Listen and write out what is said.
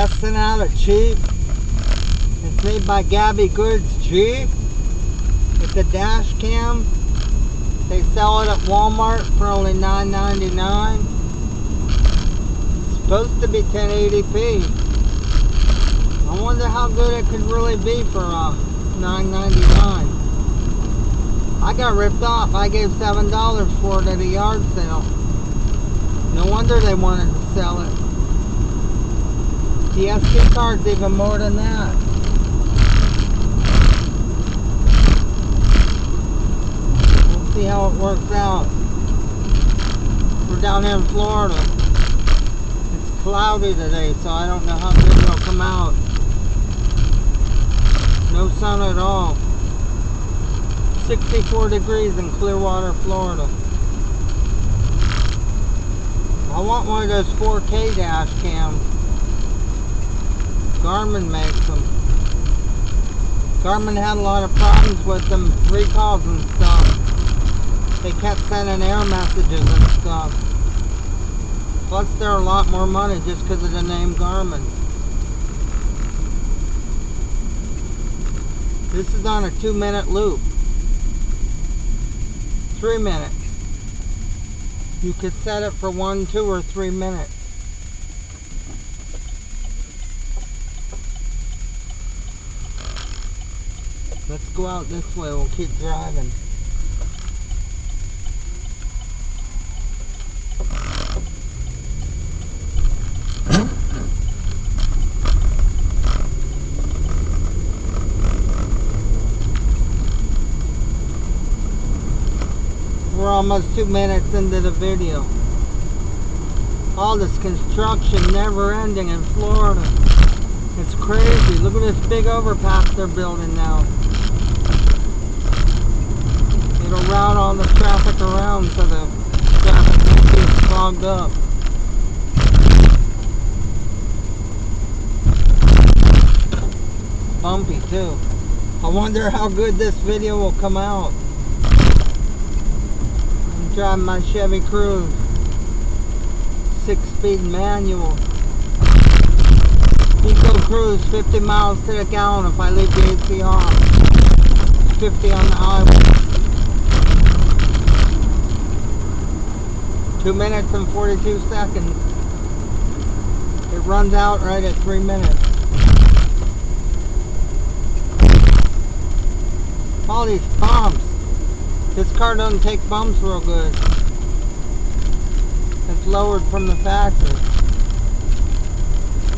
testing out a Jeep. It's made by Gabby Goods Jeep. It's a dash cam. They sell it at Walmart for only $9.99. It's supposed to be 1080p. I wonder how good it could really be for $9.99. I got ripped off. I gave $7 for it at a yard sale. No wonder they wanted to sell it. The SD card's even more than that. We'll see how it works out. We're down here in Florida. It's cloudy today, so I don't know how good it'll come out. No sun at all. 64 degrees in Clearwater, Florida. I want one of those 4K dash cams. Garmin makes them. Garmin had a lot of problems with them, recalls and stuff. They kept sending error messages and stuff. Plus they're a lot more money just because of the name Garmin. This is on a 2-minute loop. 3 minutes. You could set it for 1, 2, or 3 minutes. Let's go out this way. We'll keep driving. We're almost 2 minutes into the video. All this construction never ending in Florida. It's crazy. Look at this big overpass they're building now. It'll route all the traffic around so the traffic won't be clogged up. Bumpy too. I wonder how good this video will come out. I'm driving my Chevy Cruze. 6-speed manual. Eco Cruise 50 miles to the gallon if I leave the AC off. 50 on the highway. 2 minutes and 42 seconds. It runs out right at 3 minutes. All these bumps. This car doesn't take bumps real good. It's lowered from the factory.